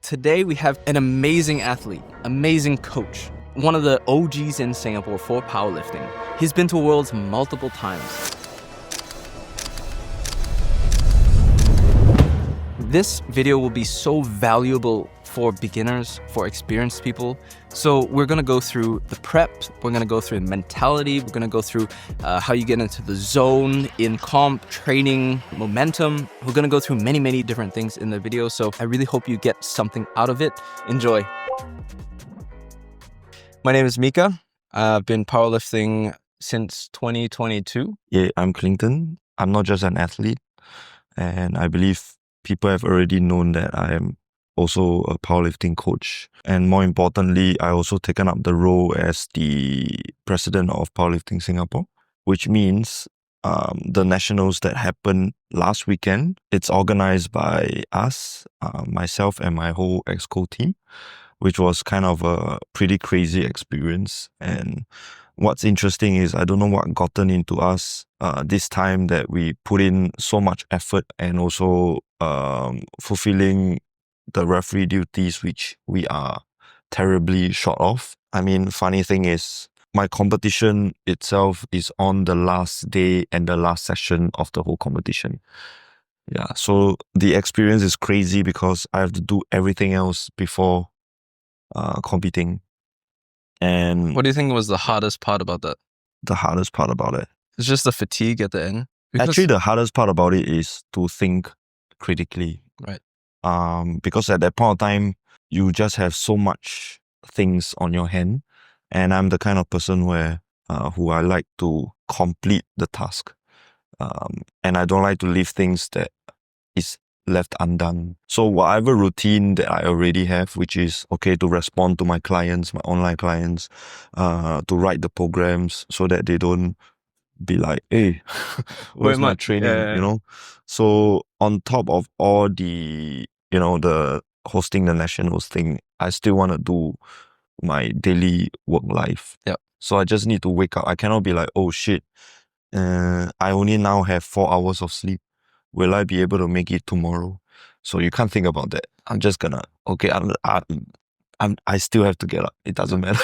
Today we have an amazing athlete, amazing coach, one of the OGs in Singapore for powerlifting. He's been to Worlds multiple times. This video will be so valuable for beginners, for experienced people. So we're gonna go through the prep, we're gonna go through the mentality, we're gonna go through how you get into the zone in comp, training, momentum. We're gonna go through many different things in the video. So I really hope you get something out of it. Enjoy. My name is Mika. I've been powerlifting since 2022. Yeah, I'm Clinton. I'm not just an athlete, and I believe people have already known that I am also a powerlifting coach. And more importantly, I also taken up the role as the president of Powerlifting Singapore, which means the nationals that happened last weekend, it's organized by us, myself and my whole exco team, which was kind of a pretty crazy experience. And what's interesting is I don't know what gotten into us this time that we put in so much effort and also fulfilling the referee duties, which we are terribly short of. I mean, funny thing is, my competition itself is on the last day and the last session of the whole competition. Yeah, so the experience is crazy because I have to do everything else before competing. And What do you think was the hardest part about that? the hardest part about it? It's just the fatigue at the end. Actually, the hardest part about it is to think critically. Right. Because at that point of time, you just have so much things on your hand. And I'm the kind of person who I like to complete the task. And I don't like to leave things that is left undone. So whatever routine that I already have, which is to respond to my clients, my online clients, to write the programs so that they don't be like, hey, where's my training? You know? So on top of all the, the hosting the nationals thing, I still want to do my daily work life. Yeah. So I just need to wake up. I cannot be like, oh shit, I only now have 4 hours of sleep. Will I be able to make it tomorrow? So you can't think about that. I'm just gonna, I still have to get up. It doesn't matter.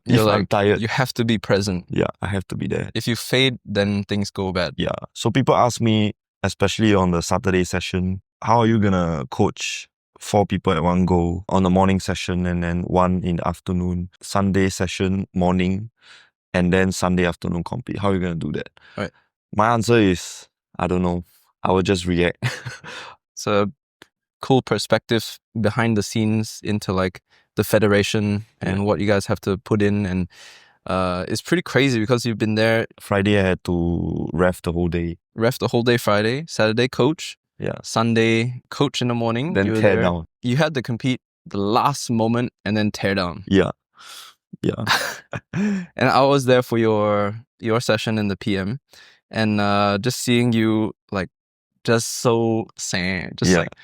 If I'm tired. You have to be present. Yeah, I have to be there. If you fade, then things go bad. Yeah. So people ask me, especially on the Saturday session, how are you gonna coach 4 people at one go on the morning session and then 1 in the afternoon, Sunday session morning, and then Sunday afternoon compete? How are you gonna do that? Right. My answer is, I don't know. I will just react. It's a cool perspective behind the scenes into like the federation and what you guys have to put in, and it's pretty crazy because you've been there. Friday I had to ref the whole day. Ref the whole day Friday, Saturday coach. Yeah. Sunday coach in the morning. Then tear down. You had to compete the last moment and then tear down. Yeah. Yeah. And I was there for your session in the PM, and just seeing you like just so sad, just like,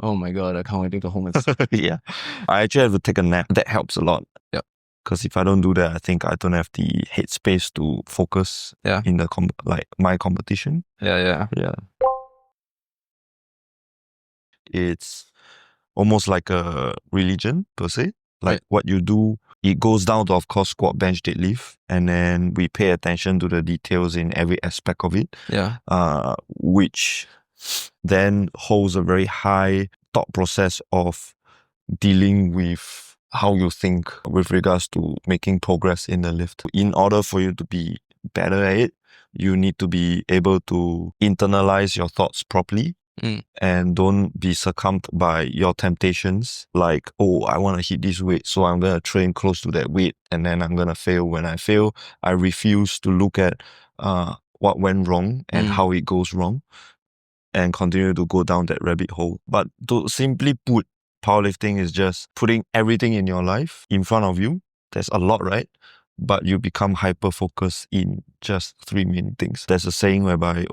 oh my god, I can't wait to go home. Yeah, I actually have to take a nap. That helps a lot. Yeah, because if I don't do that, I think I don't have the headspace to focus. Yeah. In the my competition. Yeah. It's almost like a religion per se. Like Right. what you do, it goes down to, of course, squat, bench, deadlift, and then we pay attention to the details in every aspect of it. Yeah. Which then holds a very high thought process of dealing with how you think with regards to making progress in the lift. In order for you to be better at it, you need to be able to internalize your thoughts properly. And don't be succumbed by your temptations like, oh, I want to hit this weight, so I'm going to train close to that weight and then I'm going to fail. When I fail, I refuse to look at what went wrong and how it goes wrong and continue to go down that rabbit hole. But to simply put, powerlifting is just putting everything in your life in front of you. There's a lot, right? But you become hyper-focused in just 3 main things. There's a saying whereby,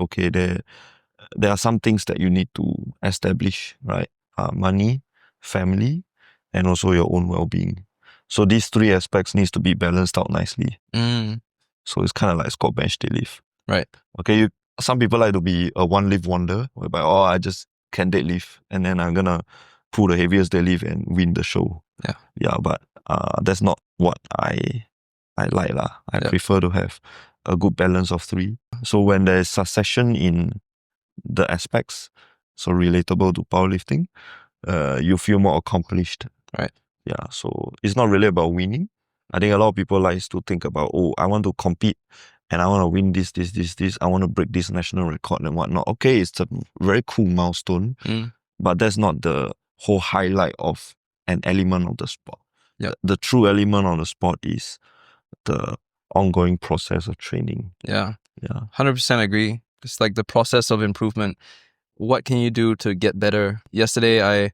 there are some things that you need to establish, right? Money, family, and also your own well-being. So these 3 aspects needs to be balanced out nicely. So it's kind of like squat, bench, deadlift. Right. Okay, some people like to be a one-lift wonder, whereby, I just can deadlift, and then I'm gonna pull the heaviest deadlift and win the show. Yeah, but that's not what I like lah. I prefer to have a good balance of three. So when there's succession in the aspects, so relatable to powerlifting, you feel more accomplished. Right. Yeah, so it's not really about winning. I think a lot of people likes to think about, oh, I want to compete and I want to win this. I want to break this national record and whatnot. Okay, it's a very cool milestone, but that's not the whole highlight of an element of the sport. The true element of the sport is the ongoing process of training. Yeah. 100% agree. It's like the process of improvement. What can you do to get better? Yesterday, I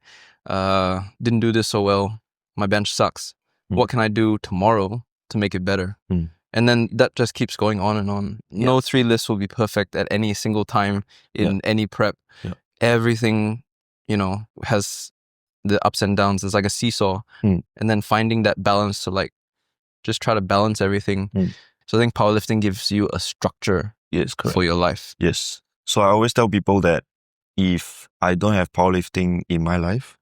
didn't do this so well. My bench sucks. What can I do tomorrow to make it better? And then that just keeps going on and on. No 3 lifts will be perfect at any single time in any prep. Everything, has the ups and downs. It's like a seesaw. And then finding that balance to like just try to balance everything. So I think powerlifting gives you a structure for your life. Yes. So I always tell people that if I don't have powerlifting in my life,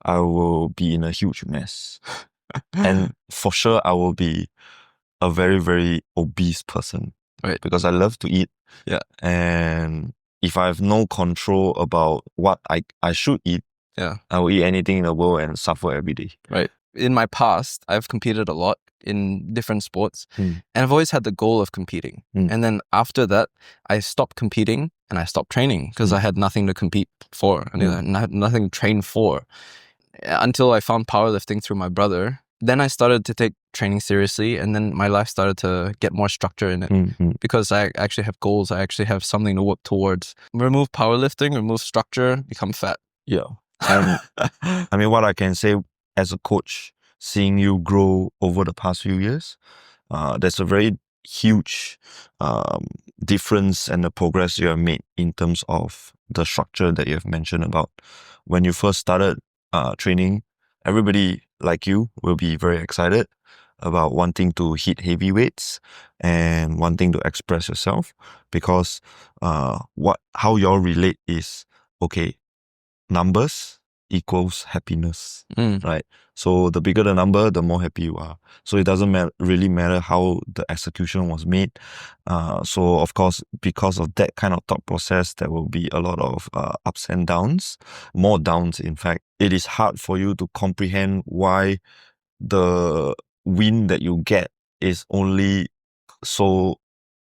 I will be in a huge mess. And for sure, I will be a very, very obese person. Right. Because I love to eat. Yeah. And if I have no control about what I should eat, I will eat anything in the world and suffer every day. Right. In my past, I've competed a lot in different sports and I've always had the goal of competing. And then after that, I stopped competing and I stopped training because I had nothing to compete for and I had nothing to train for until I found powerlifting through my brother. Then I started to take training seriously and then my life started to get more structure in it because I actually have goals. I actually have something to work towards. Remove powerlifting, remove structure, become fat. Yeah. And I mean, what I can say as a coach, seeing you grow over the past few years, there's a very huge difference and the progress you have made in terms of the structure that you have mentioned about. When you first started training, everybody like you will be very excited about wanting to hit heavy weights and wanting to express yourself because how y'all relate is, okay, numbers equals happiness, right? So the bigger the number, the more happy you are. So it doesn't really matter how the execution was made. So of course, because of that kind of thought process, there will be a lot of ups and downs, more downs in fact. It is hard for you to comprehend why the win that you get is only so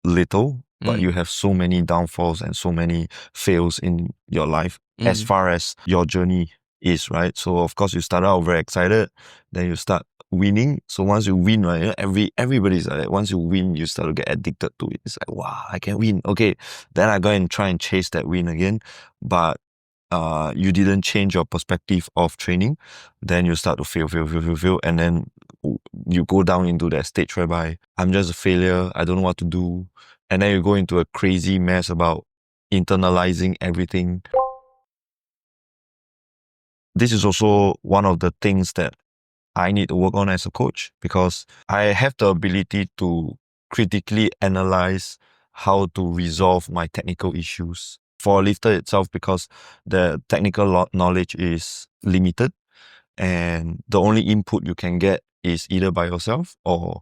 little, but you have so many downfalls and so many fails in your life as far as your journey is, right? So of course you start out very excited, then you start winning. So once you win, right, everybody's like that. Once you win, you start to get addicted to it. It's like, wow, I can win. Okay, then I go and try and chase that win again, but you didn't change your perspective of training. Then you start to fail, and then you go down into that stage whereby I'm just a failure. I don't know what to do, and then you go into a crazy mess about internalizing everything. This is also one of the things that I need to work on as a coach because I have the ability to critically analyze how to resolve my technical issues. For a lifter itself, because the technical knowledge is limited and the only input you can get is either by yourself or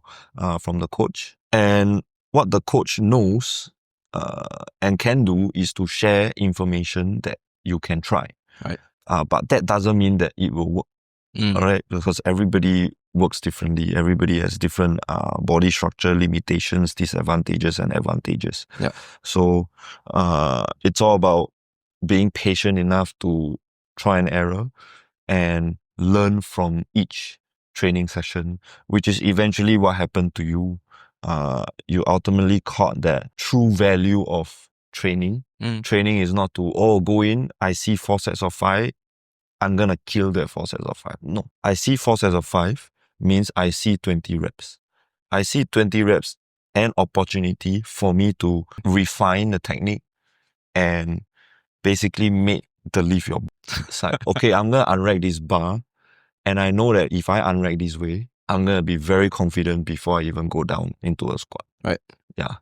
from the coach. And what the coach knows and can do is to share information that you can try. Right. But that doesn't mean that it will work. All right, because everybody works differently. Everybody has different body structure limitations, disadvantages, and advantages. Yeah. So it's all about being patient enough to try and error and learn from each training session, which is eventually what happened to you. You ultimately caught that true value of training. Training is not to, go in, I see 4 sets of 5, I'm going to kill that 4 sets of 5. No. I see 4 sets of 5 means I see 20 reps. I see 20 reps and opportunity for me to refine the technique and basically make the lift your side. Okay, I'm going to unrack this bar and I know that if I unrack this way, I'm going to be very confident before I even go down into a squat. Right. Yeah.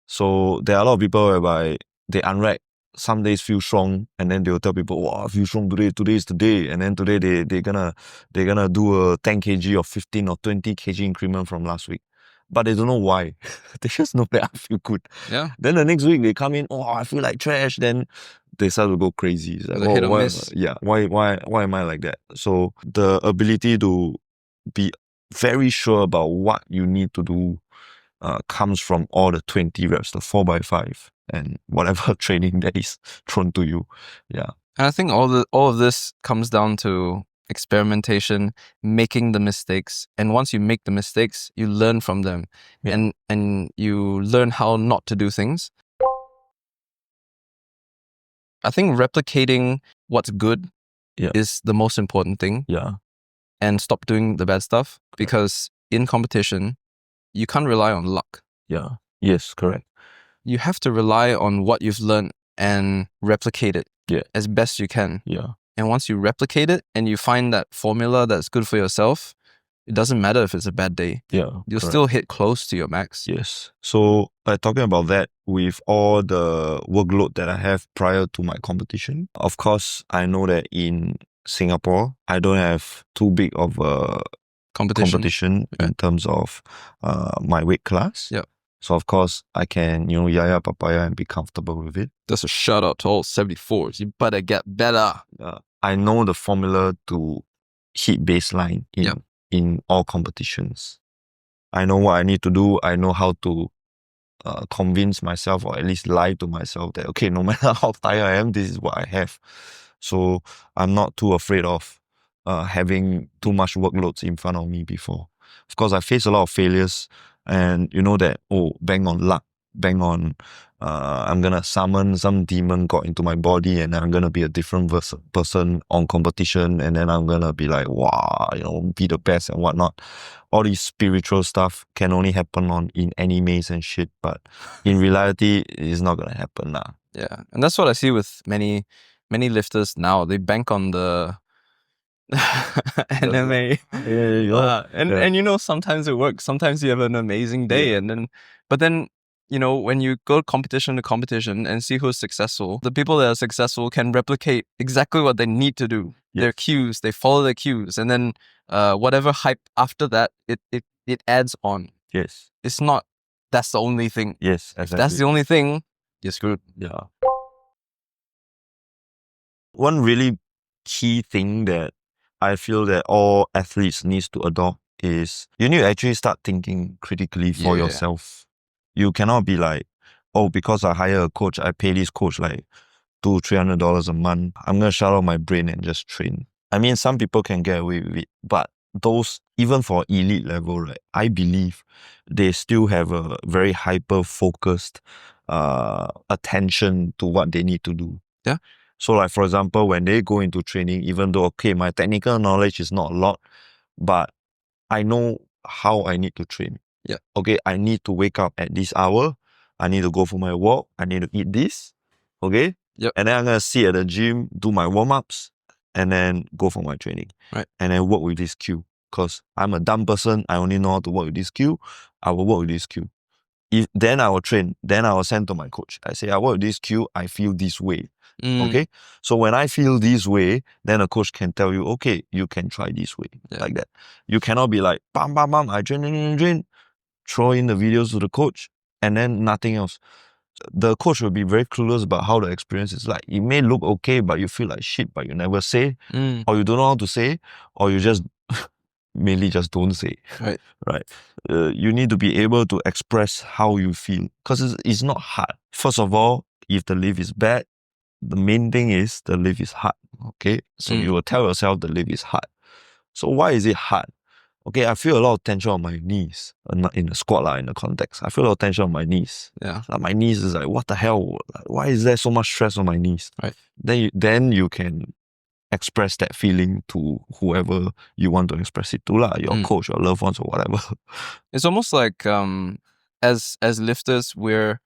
So there are a lot of people whereby they unrack some days feel strong, and then they'll tell people, "Wow, I feel strong today. Today is the day." And then today they're gonna do a 10 kg or 15 or 20 kg increment from last week, but they don't know why. They just know that I feel good. Yeah. Then the next week they come in, "Oh, I feel like trash." Then they start to go crazy. It's like, The hit or why, miss. yeah, why am I like that? So the ability to be very sure about what you need to do comes from all the 20 reps, the 4x5, and whatever training that is thrown to you. Yeah. And I think all of this comes down to experimentation, making the mistakes. And once you make the mistakes, you learn from them. Yeah. And you learn how not to do things. I think replicating what's good Yeah. is the most important thing. Yeah. And stop doing the bad stuff, because in competition, you can't rely on luck. Yeah. Yes, correct. You have to rely on what you've learned and replicate it as best you can. Yeah. And once you replicate it and you find that formula that's good for yourself, it doesn't matter if it's a bad day. Yeah. You'll correct. still hit close to your max. Yes. So talking about that, with all the workload that I have prior to my competition, of course, I know that in Singapore, I don't have too big of a competition in terms of my weight class. Yeah. So of course I can, yaya papaya and be comfortable with it. That's a shout out to all 74s. You better get better. I know the formula to hit baseline in all competitions. I know what I need to do. I know how to convince myself, or at least lie to myself, that okay, no matter how tired I am, this is what I have. So I'm not too afraid of having too much workloads in front of me before. Of course, I faced a lot of failures, and you know that, bang on luck, bang on, I'm gonna summon some demon god into my body, and I'm gonna be a different person on competition, and then I'm gonna be like, wow, be the best and whatnot. All these spiritual stuff can only happen in animes and shit, but in reality, it's not gonna happen now. Yeah, and that's what I see with many lifters now. They bank on the anime. And sometimes it works. Sometimes you have an amazing day, but then when you go competition to competition and see who's successful, the people that are successful can replicate exactly what they need to do. Their cues, they follow their cues, and then whatever hype after that, it adds on. Yes. It's not that's the only thing. Yes, exactly. If that's the only thing, you're screwed. Yeah. One really key thing that I feel that all athletes needs to adopt is you need to actually start thinking critically for yourself. You cannot be like, because I hire a coach, I pay this coach like $200-$300 a month, I'm gonna shut off my brain and just train. I mean, some people can get away with it, but those, even for elite level, right, I believe they still have a very hyper-focused attention to what they need to do. Yeah. So like, for example, when they go into training, even though, okay, my technical knowledge is not a lot, but I know how I need to train. Yeah. Okay, I need to wake up at this hour. I need to go for my walk. I need to eat this. Okay? Yep. And then I'm going to sit at the gym, do my warm-ups, and then go for my training. Right. And then work with this cue. Because I'm a dumb person. I only know how to work with this cue. I will work with this cue. Then I will train. Then I will send to my coach. I say, I work with this cue. I feel this way. Okay? So when I feel this way, then a coach can tell you, okay, you can try this way. Like that. You cannot be like, bam, bam, bam, I train, throw in the videos to the coach, and then nothing else. The coach will be very clueless about how the experience is like. It may look okay, but you feel like shit, but you never say, or you don't know how to say, or you just mainly just don't say. Right. You need to be able to express how you feel, because it's not hard. First of all, if the lift is bad, the main thing is the lift is hard. Okay, so you will tell yourself the lift is hard. So why is it hard? Okay, I feel a lot of tension on my knees. Not in the squat, in the context. I feel a lot of tension on my knees. Yeah. Like my knees is like, what the hell? Why is there so much stress on my knees? Right. Then you can express that feeling to whoever you want to express it to, your coach, your loved ones, or whatever. It's almost like as lifters, we're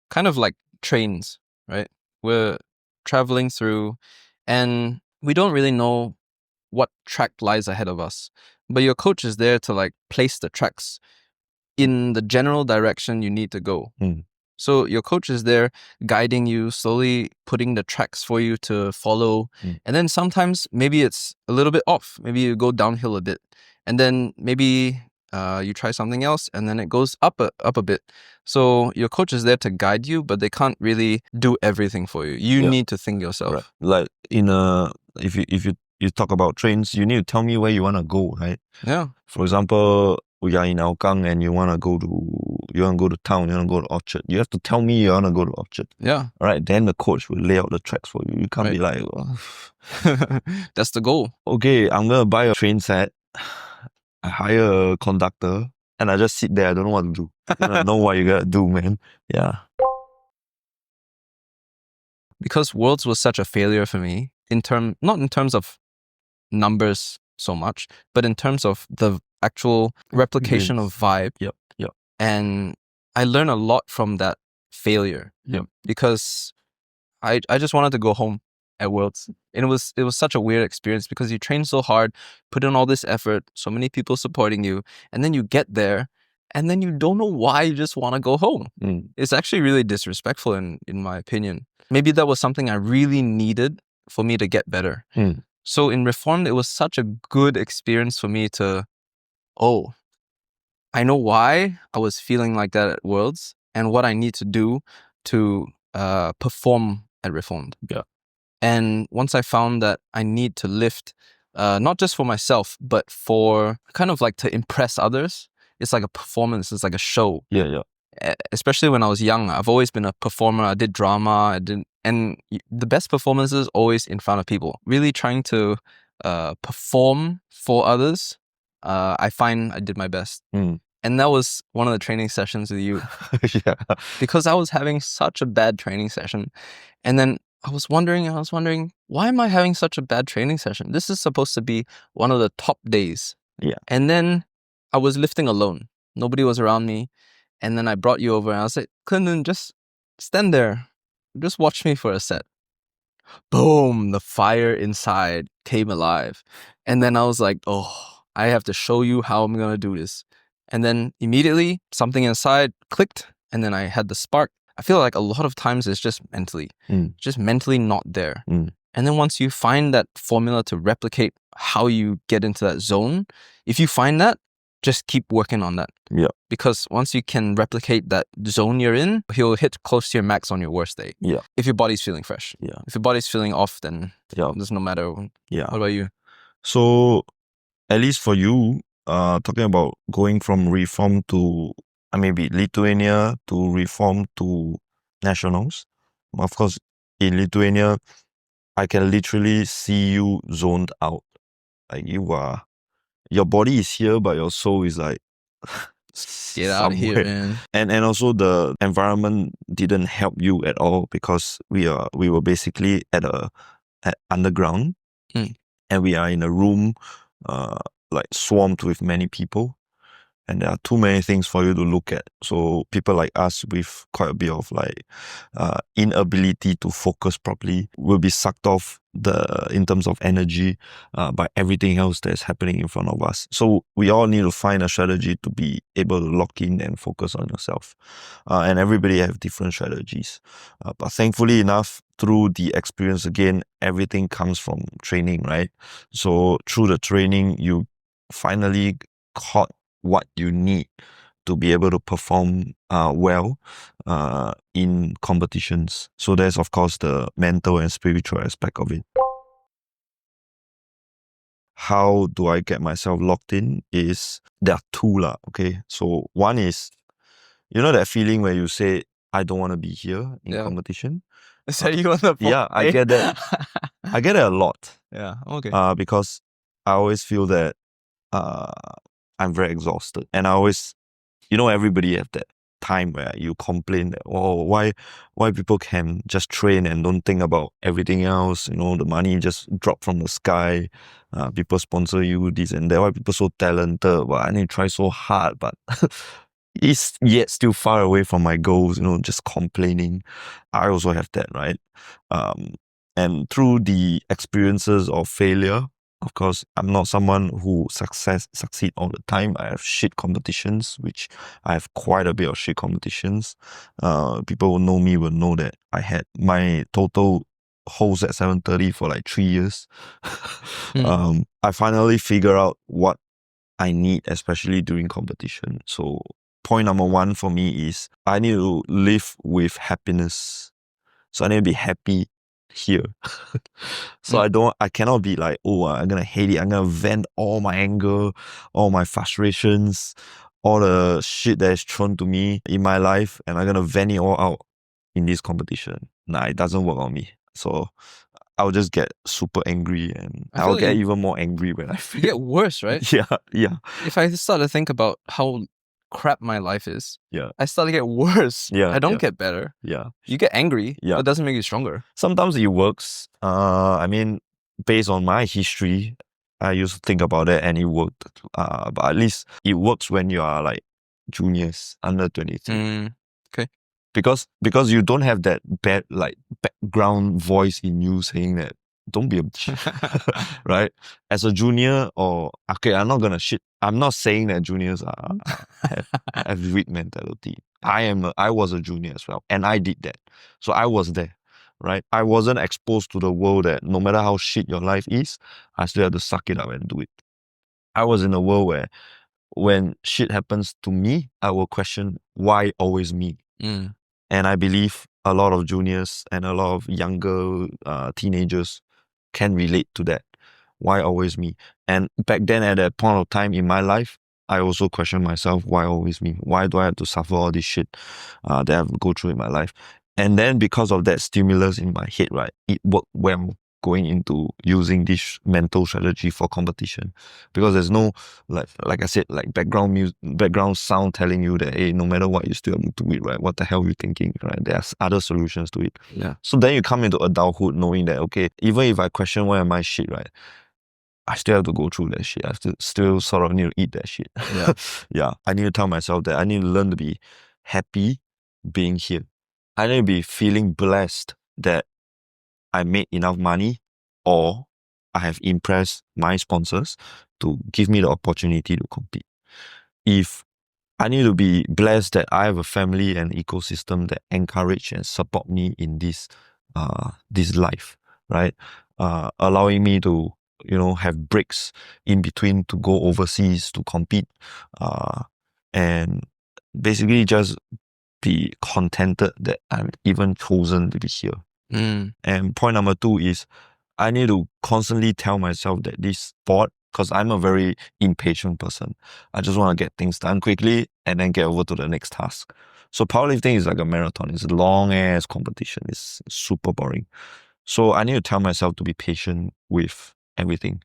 kind of like trains, right? We're traveling through, and we don't really know what track lies ahead of us. But your coach is there to like place the tracks in the general direction you need to go. So your coach is there guiding you, slowly putting the tracks for you to follow. And then sometimes maybe it's a little bit off. Maybe you go downhill a bit. And then maybe you try something else and then it goes up a bit. So your coach is there to guide you, but they can't really do everything for you. You need to think yourself. Right. Like if you talk about trains, you need to tell me where you want to go, right? Yeah. For example, we are in Hougang and you want to go to town, you want to go to Orchard. You have to tell me you want to go to Orchard. Yeah. Right. Then the coach will lay out the tracks for you. You can't be like, that's the goal. Okay, I'm going to buy a train set. I hire a conductor and I just sit there. I don't know what to do. I don't know what you got to do, man. Yeah. Because Worlds was such a failure for me, not in terms of numbers so much, but in terms of the actual replication of vibe. Yep. And I learned a lot from that failure. Yep. Because I just wanted to go home at Worlds. And it was such a weird experience because you train so hard, put in all this effort, so many people supporting you, and then you get there and then you don't know why you just want to go home. It's actually really disrespectful in my opinion. Maybe that was something I really needed for me to get better. So in Reformed, it was such a good experience for me to, I know why I was feeling like that at Worlds and what I need to do to perform at Reformed. Yeah. And once I found that I need to lift, not just for myself, but for kind of like to impress others. It's like a performance. It's like a show. Yeah. Especially when I was young, I've always been a performer. I did drama. And the best performance is always in front of people. Really trying to perform for others. I find I did my best. And that was one of the training sessions with you. Yeah. Because I was having such a bad training session. And then I was wondering, why am I having such a bad training session? This is supposed to be one of the top days. Yeah. And then I was lifting alone. Nobody was around me. And then I brought you over and I was like, Clinton, just stand there. Just watch me for a set. Boom, the fire inside came alive. And then I was like, I have to show you how I'm going to do this. And then immediately something inside clicked and then I had the spark. I feel like a lot of times it's just mentally not there. And then once you find that formula to replicate how you get into that zone, if you find that, just keep working on that. Yeah. Because once you can replicate that zone you're in, you'll hit close to your max on your worst day. Yeah. If your body's feeling fresh. Yeah. If your body's feeling off, then there's no matter. Yeah. What about you? So, at least for you, talking about going from reform to maybe Lithuania to reform to nationals. Of course, in Lithuania, I can literally see you zoned out. Like your body is here, but your soul is like get out of here, man. And also the environment didn't help you at all because we were basically at underground, and we are in a room like swamped with many people, and there are too many things for you to look at. So people like us with quite a bit of like inability to focus properly will be sucked off in terms of energy by everything else that's happening in front of us. So we all need to find a strategy to be able to lock in and focus on yourself. And everybody have different strategies. But thankfully enough, through the experience again, everything comes from training, right? So through the training, you finally caught what you need to be able to perform well in competitions. So there's of course the mental and spiritual aspect of it. How do I get myself locked in? There are two lah, okay? So one is, you know that feeling where you say, I don't want to be here in competition? Is that you on the phone? Yeah, I get that. I get it a lot. Yeah, okay. Because I always feel that I'm very exhausted. And I always, everybody have that time where you complain that, why people can just train and don't think about everything else. The money just drop from the sky. People sponsor you, this and that. Why people so talented? But I need to try so hard, but it's yet still far away from my goals, just complaining. I also have that, right? And through the experiences of failure, Of course, I'm not someone who succeed all the time. I have shit competitions, which I have quite a bit of shit competitions. People who know me will know that I had my total holds at 730 for like 3 years. I finally figure out what I need, especially during competition. So point number one for me is I need to live with happiness. So I need to be happy here. So I cannot be like, oh, I'm gonna hate it. I'm gonna vent all my anger, all my frustrations, all the shit that is thrown to me in my life, and I'm gonna vent it all out in this competition. Nah, it doesn't work on me. So I'll just get super angry, and I feel I'll like get you- even more angry when I You feel. get worse, right? Yeah. If I start to think about how crap my life is, Yeah. I start to get worse. Yeah, I don't yeah. get better. Yeah. You get angry, Yeah. but it doesn't make you stronger. Sometimes it works. I mean, based on my history, I used to think about it and it worked. But at least it works when you are like juniors under 23. Okay. Because you don't have that bad like background voice in you saying that don't be a bitch. Right? As a junior, or okay, I'm not saying that juniors have weak mentality. I was a junior as well, and I did that. So I was there, right? I wasn't exposed to the world that no matter how shit your life is, I still have to suck it up and do it. I was in a world where when shit happens to me, I will question why always me. And I believe a lot of juniors and a lot of younger teenagers can relate to that. Why always me? And back then, at that point of time in my life, I also questioned myself, why always me? Why do I have to suffer all this shit that I have to go through in my life? And then because of that stimulus in my head, right, it worked well going into using this mental strategy for competition. Because there's no, like I said, like background sound telling you that, hey, no matter what, you still have to do it, right? What the hell are you thinking, right? There's other solutions to it. Yeah. So then you come into adulthood knowing that, okay, even if I question why am I shit, right? I still have to go through that shit. I still sort of need to eat that shit. Yeah. Yeah. I need to tell myself that I need to learn to be happy being here. I need to be feeling blessed that I made enough money or I have impressed my sponsors to give me the opportunity to compete. If I need to be blessed that I have a family and ecosystem that encourage and support me in this life, right? Allowing me to, have breaks in between to go overseas to compete, and basically just be contented that I'm even chosen to be here. And point number two is I need to constantly tell myself that this sport, because I'm a very impatient person, I just want to get things done quickly and then get over to the next task. So powerlifting is like a marathon. It's a long ass competition. It's super boring. So I need to tell myself to be patient with everything,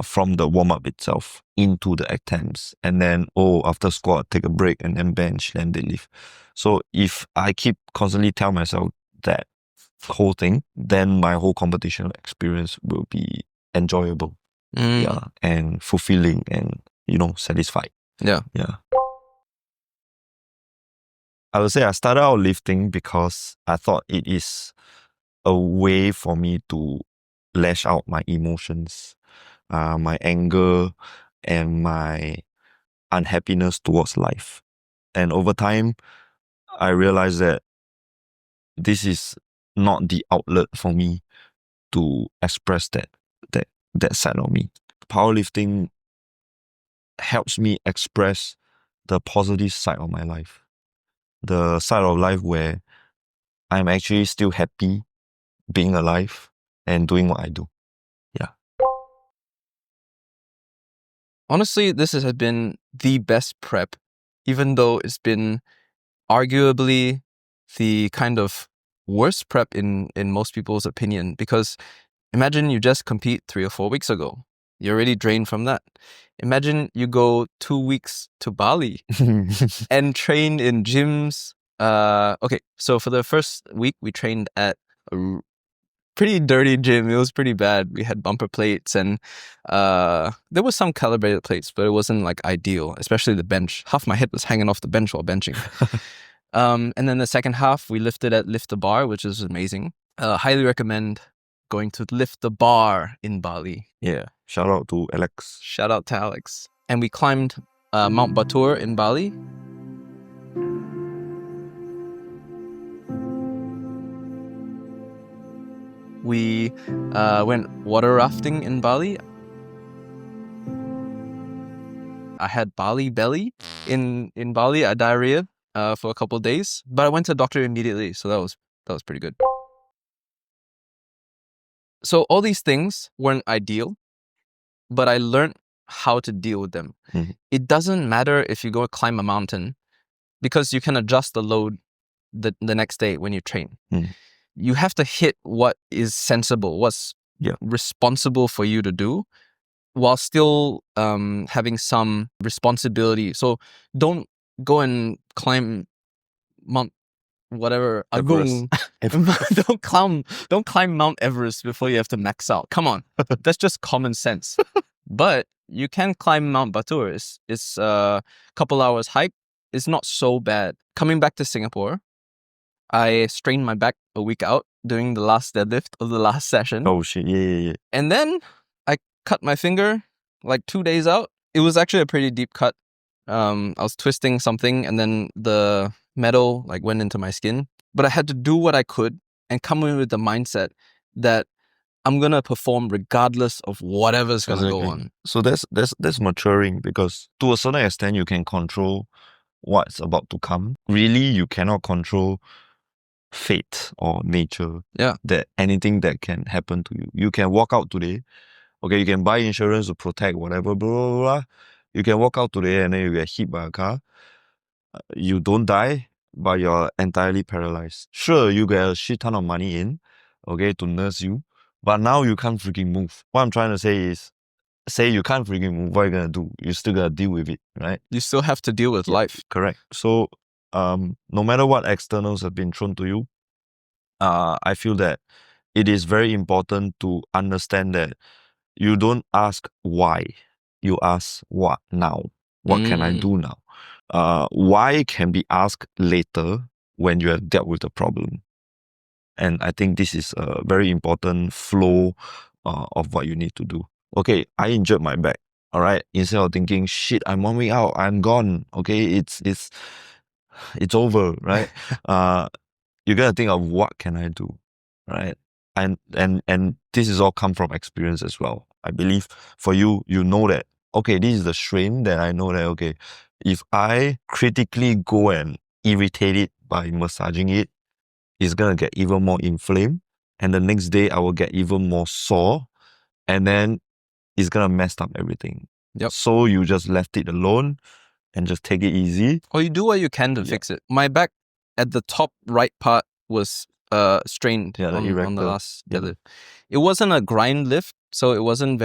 from the warm-up itself into the attempts. And then, after squat, take a break and then bench, then deadlift. So if I keep constantly tell myself that whole thing, then my whole competition experience will be enjoyable, and fulfilling and, satisfied. Yeah. I would say I started out lifting because I thought it is a way for me to lash out my emotions, my anger, and my unhappiness towards life. And over time, I realized that this is not the outlet for me to express that side of me. Powerlifting helps me express the positive side of my life, the side of life where I'm actually still happy being alive and doing what I do. Yeah. Honestly, this has been the best prep, even though it's been arguably the kind of worst prep in most people's opinion. Because imagine you just compete 3 or 4 weeks ago. You're already drained from that. Imagine you go 2 weeks to Bali and train in gyms. Okay, so for the first week, we trained at a pretty dirty gym. It was pretty bad. We had bumper plates and there was some calibrated plates, but it wasn't like ideal, especially the bench. Half my head was hanging off the bench while benching. And then the second half, we lifted at Lift the Bar, which is amazing. Highly recommend going to lift the bar in Bali. Yeah. Shout out to Alex. Shout out to Alex. And we climbed Mount Batur in Bali. We went water rafting in Bali. I had Bali belly in Bali. I had diarrhea for a couple of days, but I went to the doctor immediately, so that was pretty good. So all these things weren't ideal, but I learned how to deal with them. Mhm. It doesn't matter if you go climb a mountain, because you can adjust the load the next day when you train. Mhm. You have to hit what is sensible, what's responsible for you to do, while still having some responsibility. So don't go and climb Mount whatever Agung. Don't climb Mount Everest before you have to max out. Come on, that's just common sense. But you can climb Mount Batur. It's a couple hours hike. It's not so bad. Coming back to Singapore, I strained my back a week out doing the last deadlift of the last session. Oh shit, yeah. And then I cut my finger like 2 days out. It was actually a pretty deep cut. I was twisting something and then the metal like went into my skin. But I had to do what I could and come in with the mindset that I'm gonna perform regardless of whatever's gonna go on. So that's maturing, because to a certain extent you can control what's about to come. Really, you cannot control fate or nature. Yeah. That anything that can happen to you. You can walk out today. Okay, you can buy insurance to protect whatever, blah, blah, blah. You can walk out today and then you get hit by a car. You don't die, but you're entirely paralyzed. Sure, you get a shit ton of money in, okay, to nurse you, but now you can't freaking move. What I'm trying to say is, say you can't freaking move, what are you gonna do? You're still gonna deal with it, right? You still have to deal with life. Correct. So, no matter what externals have been thrown to you, I feel that it is very important to understand that you don't ask why, you ask what now. What can I do now? Why can be asked later when you have dealt with the problem. And I think this is a very important flow of what you need to do. Okay, I injured my back. All right. Instead of thinking, shit, I'm 1 week out, I'm gone. Okay, it's over, right? You gotta think of what can I do, right? And this is all come from experience as well. I believe for you, you know that, okay, this is the strain that I know that, okay, if I critically go and irritate it by massaging it, it's gonna get even more inflamed. And the next day I will get even more sore. And then it's gonna mess up everything. Yep. So you just left it alone and just take it easy. Or you do what you can to fix it. My back at the top right part was strained on the last deadlift. It wasn't a grind lift, so it wasn't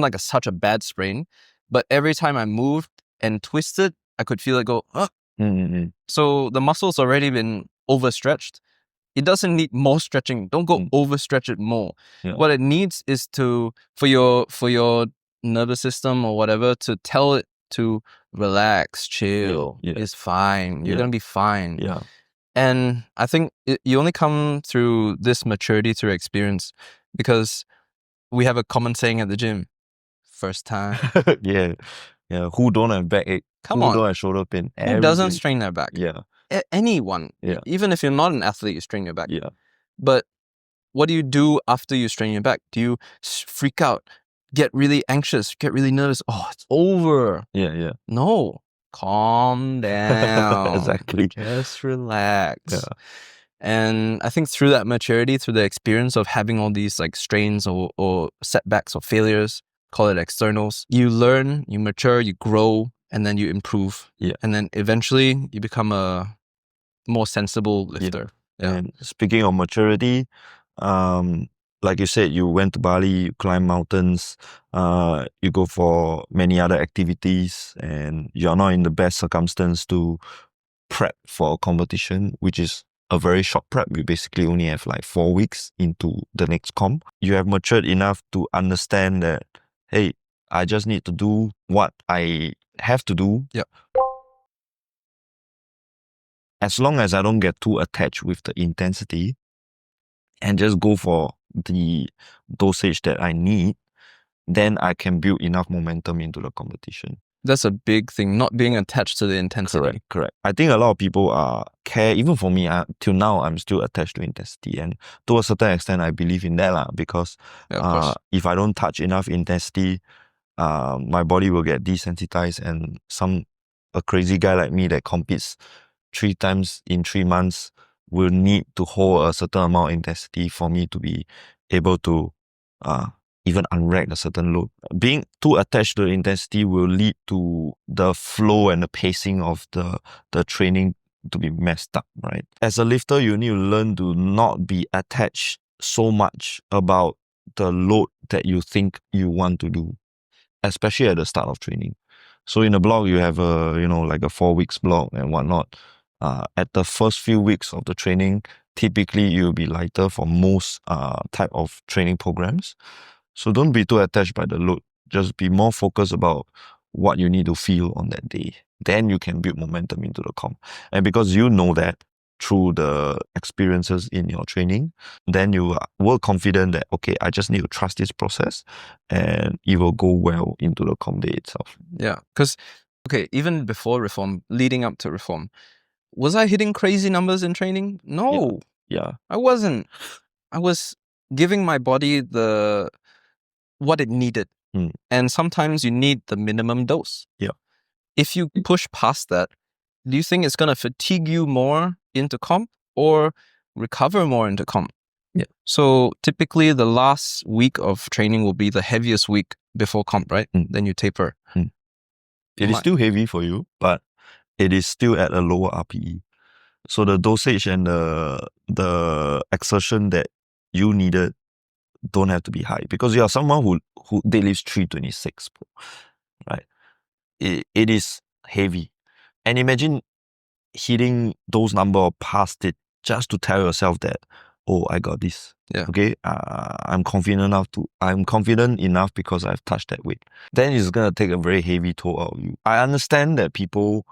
like such a bad sprain. But every time I moved and twisted, I could feel it go, So the muscle's already been overstretched. It doesn't need more stretching. Don't go overstretch it more. Yeah. What it needs is for your nervous system or whatever to tell it to relax, chill. It's fine. You're gonna be fine. Yeah. And I think you only come through this maturity through experience, because we have a common saying at the gym: first time. Yeah. Who don't have backache? Who don't have shoulder pain? Who doesn't strain their back? Yeah. Anyone. Yeah. Even if you're not an athlete, you strain your back. Yeah. But what do you do after you strain your back? Do you freak out, get really anxious, get really nervous? Oh, it's over. Yeah. No. Calm down. Exactly. Just relax. Yeah. And I think through that maturity, through the experience of having all these like strains or setbacks or failures, call it externals, you learn, you mature, you grow, and then you improve. Yeah. And then eventually you become a more sensible lifter. Yeah. And speaking of maturity, like you said, you went to Bali, you climb mountains, you go for many other activities, and you're not in the best circumstance to prep for a competition, which is a very short prep. You basically only have like 4 weeks into the next comp. You have matured enough to understand that, hey, I just need to do what I have to do. Yep. As long as I don't get too attached with the intensity and just go for the dosage that I need, then I can build enough momentum into the competition. That's a big thing, not being attached to the intensity. Correct. I think a lot of people care, even for me, till now I'm still attached to intensity, and to a certain extent I believe in that because Yeah, of course. if I don't touch enough intensity, my body will get desensitized, and a crazy guy like me that competes 3 times in 3 months will need to hold a certain amount of intensity for me to be able to even unrack a certain load. Being too attached to the intensity will lead to the flow and the pacing of the training to be messed up, right? As a lifter, you need to learn to not be attached so much about the load that you think you want to do, especially at the start of training. So in a block, you have like a 4 weeks block and whatnot. At the first few weeks of the training, typically you'll be lighter for most type of training programs. So don't be too attached by the load. Just be more focused about what you need to feel on that day. Then you can build momentum into the comp. And because you know that through the experiences in your training, then you are confident that, okay, I just need to trust this process and it will go well into the comp day itself. Yeah, because, okay, even before reform, leading up to reform, was I hitting crazy numbers in training? No. Yeah. I wasn't. I was giving my body what it needed. And sometimes you need the minimum dose. Yeah. If you push past that, do you think it's going to fatigue you more into comp or recover more into comp? Yeah. So typically the last week of training will be the heaviest week before comp, right? Then you taper. It is still heavy for you, but it is still at a lower RPE. So the dosage and the exertion that you needed don't have to be high, because you are someone who deadlifts 326, right? It is heavy. And imagine hitting those number or past it just to tell yourself that, oh, I got this. Yeah. Okay. I'm confident enough because I've touched that weight. Then it's gonna take a very heavy toll out of you. I understand that people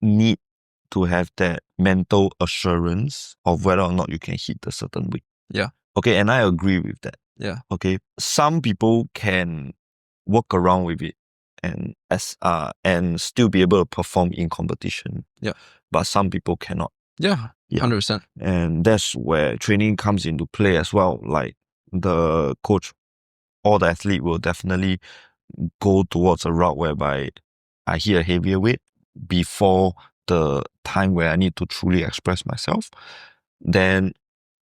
need to have that mental assurance of whether or not you can hit a certain weight. Yeah. Okay, and I agree with that. Yeah. Okay. Some people can work around with it and still be able to perform in competition. Yeah. But some people cannot. Yeah. 100%. And that's where training comes into play as well. Like the coach or the athlete will definitely go towards a route whereby I hit a heavier weight before the time where I need to truly express myself. Then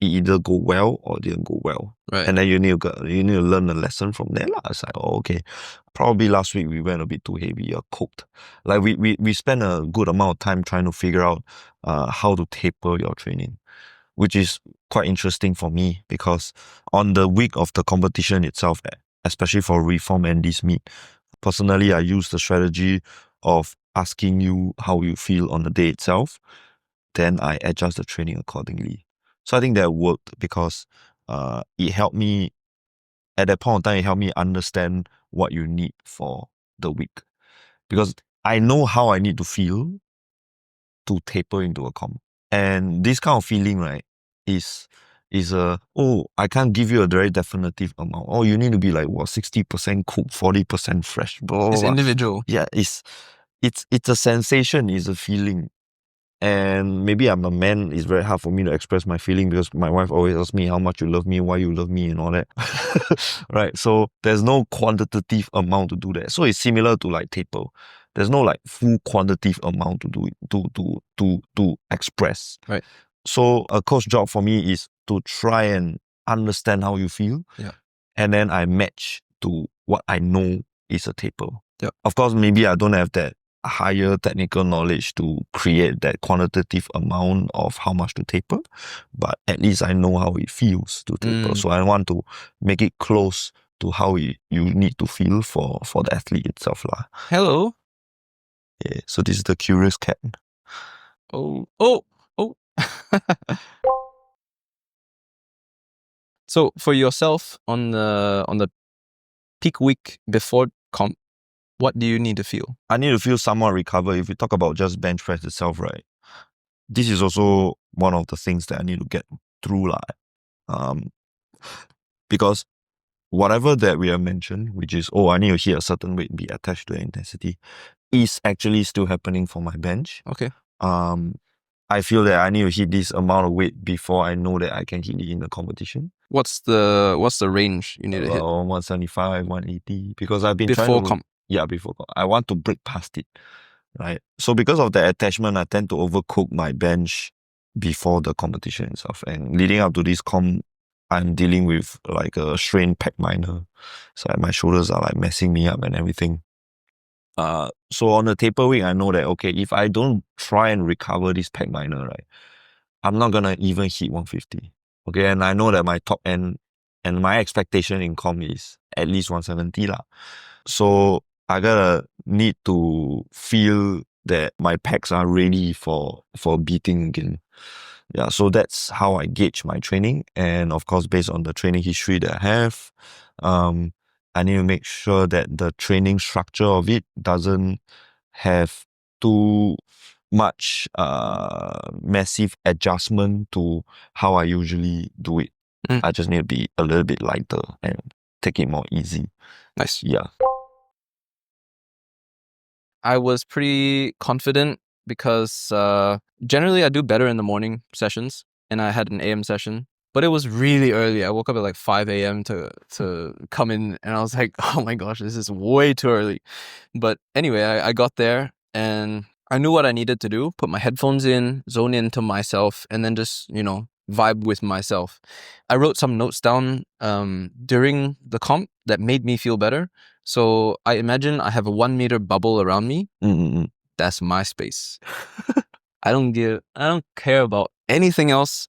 it either go well or didn't go well. Right. And then you need to learn a lesson from there. It's like, oh, okay, probably last week we went a bit too heavy or cooked. Like we spent a good amount of time trying to figure out how to taper your training, which is quite interesting for me, because on the week of the competition itself, especially for reform and this meet, personally, I use the strategy of asking you how you feel on the day itself. Then I adjust the training accordingly. So I think that worked because it helped me, at that point in time, it helped me understand what you need for the week. Because I know how I need to feel to taper into a comp. And this kind of feeling, right, is I can't give you a very definitive amount. Oh, you need to be like, 60% cooked, 40% fresh. Blah, blah, It's blah. individual. Yeah, it's a sensation, it's a feeling. And maybe I'm a man, it's very hard for me to express my feeling because my wife always asks me how much you love me, why you love me and all that. Right? So there's no quantitative amount to do that. So it's similar to like taper. There's no like full quantitative amount to do it, to express. Right. So a coach job for me is to try and understand how you feel. Yeah. And then I match to what I know is a taper. Yeah. Of course, maybe I don't have that higher technical knowledge to create that quantitative amount of how much to taper, but at least I know how it feels to taper. So I want to make it close to how you need to feel for the athlete itself. Hello. Yeah, so this is the curious cat. Oh. So for yourself on the peak week before comp, what do you need to feel? I need to feel somewhat recovered. If we talk about just bench press itself, right? This is also one of the things that I need to get through. Because whatever that we have mentioned, which is, I need to hit a certain weight, be attached to the intensity, is actually still happening for my bench. Okay. I feel that I need to hit this amount of weight before I know that I can hit it in the competition. What's the range you need to hit? 175, 180. Because I've been Before trying to... comp. Yeah, before comp. I want to break past it. Right. So because of the attachment, I tend to overcook my bench before the competition itself. And leading up to this comp, I'm dealing with like a strained pec minor. So my shoulders are like messing me up and everything. So on the taper week, I know that, okay, if I don't try and recover this pec minor, right, I'm not gonna even hit 150. Okay, and I know that my top end and my expectation in comp is at least 170 lah. So I gotta need to feel that my pecs are ready for beating again. Yeah, so that's how I gauge my training. And of course, based on the training history that I have, I need to make sure that the training structure of it doesn't have too much massive adjustment to how I usually do it. I just need to be a little bit lighter and take it more easy. Nice. Yeah. I was pretty confident because generally I do better in the morning sessions, and I had an AM session, but it was really early. I woke up at like 5 a.m. to come in, and I was like, oh my gosh, this is way too early. But anyway, I got there and I knew what I needed to do, put my headphones in, zone into myself, and then just, vibe with myself. I wrote some notes down during the comp that made me feel better. So I imagine I have a 1 meter bubble around me. That's my space. I don't care about anything else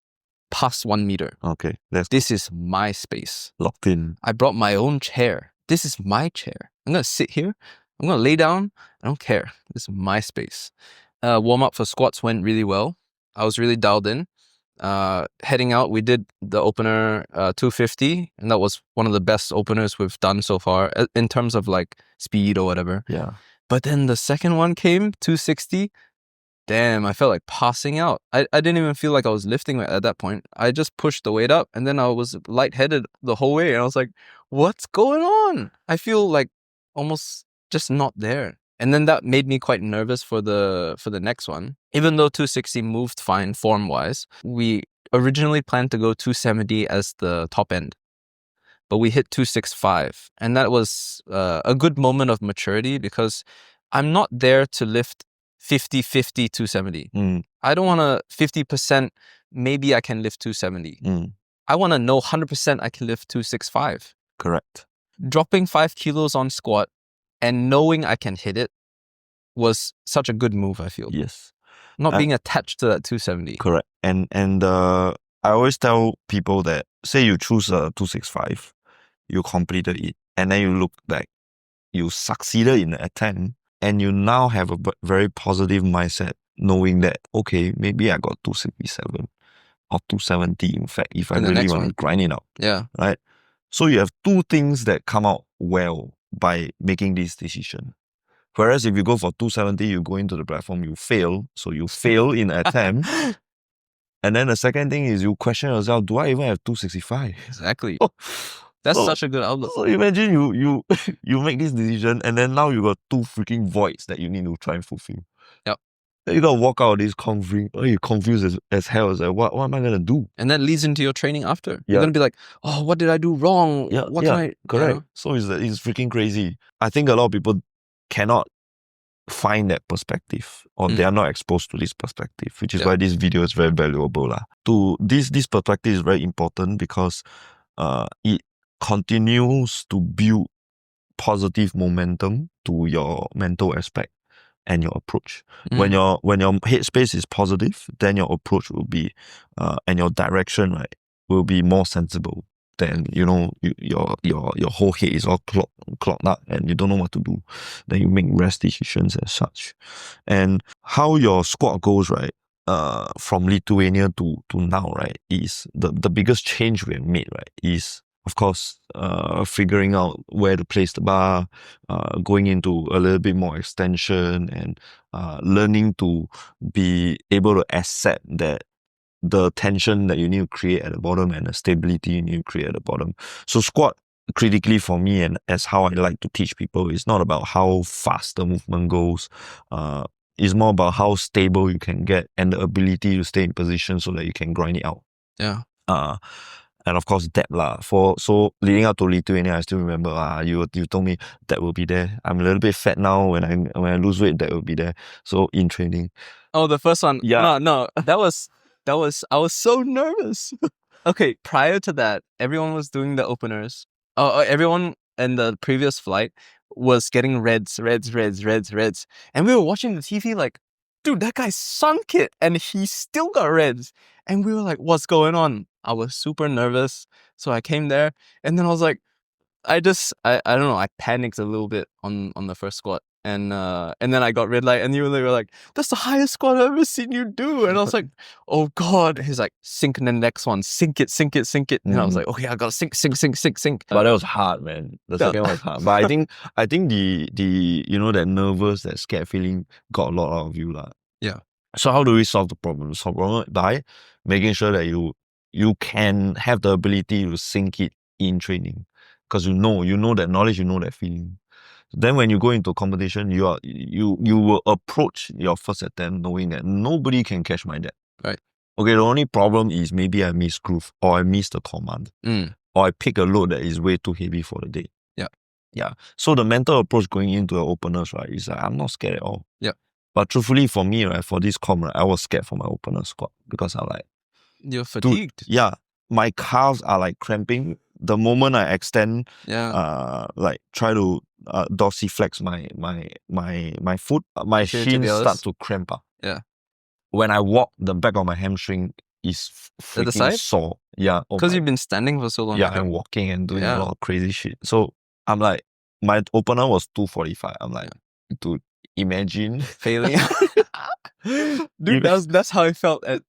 past 1 meter. Okay. This is my space. Locked in. I brought my own chair. This is my chair. I'm gonna sit here. I'm gonna lay down. I don't care. This is my space. Warm up for squats went really well. I was really dialed in. Heading out, we did the opener 250, and that was one of the best openers we've done so far in terms of like speed or whatever. Yeah. But then the second one came, 260. Damn, I felt like passing out. I didn't even feel like I was lifting at that point. I just pushed the weight up, and then I was lightheaded the whole way, and I was like, what's going on? I feel like almost just not there. And then that made me quite nervous for the next one. Even though 260 moved fine form-wise, we originally planned to go 270 as the top end, but we hit 265. And that was a good moment of maturity, because I'm not there to lift 50-50 270. I don't want to 50%, maybe I can lift 270. I want to know 100% I can lift 265. Correct. Dropping 5 kilos on squat and knowing I can hit it was such a good move, I feel. Yes. Not being attached to that 270. Correct. And I always tell people that, say you choose a 265, you completed it, and then you look back, you succeeded in the attempt, and you now have a very positive mindset, knowing that, okay, maybe I got 267 or 270, in fact, if I really want to grind it out. Yeah. Right? So you have two things that come out well by making this decision. Whereas if you go for 270, you go into the platform, you fail. So you fail in attempt. And then the second thing is you question yourself, do I even have 265? Exactly. That's such a good outlook. So imagine you make this decision, and then now you got two freaking voids that you need to try and fulfill. Yep. Then you gotta walk out of this you're confused as hell. It's like, what am I gonna do? And that leads into your training after. You're gonna be like, oh, what did I do wrong? What can I... Correct. So it's freaking crazy. I think a lot of people cannot find that perspective, or they are not exposed to this perspective, which is why this video is very valuable. This perspective is very important, because it continues to build positive momentum to your mental aspect and your approach. When your headspace is positive, then your approach will be and your direction, right, will be more sensible. Then your whole head is all clogged up and you don't know what to do. Then you make rash decisions as such. And how your squat goes, right, from Lithuania to now, right, is the biggest change we have made, right, is of course figuring out where to place the bar, going into a little bit more extension, and learning to be able to accept that the tension that you need to create at the bottom and the stability you need to create at the bottom. So squat, critically for me, and as how I like to teach people, is not about how fast the movement goes. It's more about how stable you can get and the ability to stay in position so that you can grind it out. Yeah. And of course depth lah. So leading up to Lithuania, I still remember you told me that will be there. I'm a little bit fat now. When I lose weight, that will be there. So in training. Oh, the first one. Yeah. No. That was I was so nervous. Okay, prior to that, everyone was doing the openers. Everyone in the previous flight was getting reds. And we were watching the TV like, dude, that guy sunk it and he still got reds. And we were like, what's going on? I was super nervous. So I came there and then I was like, I don't know, I panicked a little bit on the first squat. And then I got red light and you were like, that's the highest squat I've ever seen you do. And I was like, oh God. He's like, sink in the next one. Sink it. And I was like, okay, I gotta sink. But that was hard, man. The second one was hard. But I think the that nervous, that scared feeling got a lot out of you lah. Yeah. So how do we solve the problem? Solve the problem by making sure that you can have the ability to sink it in training. Because you know that knowledge, you know that feeling. Then when you go into competition, you will approach your first attempt knowing that nobody can catch my depth. Right. Okay, the only problem is maybe I miss groove or I miss the command. Or I pick a load that is way too heavy for the day. Yeah. So the mental approach going into the openers, right, is like, I'm not scared at all. Yeah. But truthfully for me, right, for this comp, right, I was scared for my opener squat because I'm like, you're fatigued. Yeah. My calves are like cramping. The moment I extend, like try to dorsiflex my foot, my shins start to cramp up. Yeah. When I walk, the back of my hamstring is freaking sore. Yeah. Because you've been standing for so long. Yeah, and walking and doing a lot of crazy shit. So I'm like, my opener was 245. I'm like, dude, imagine failing. Dude, that's how I felt at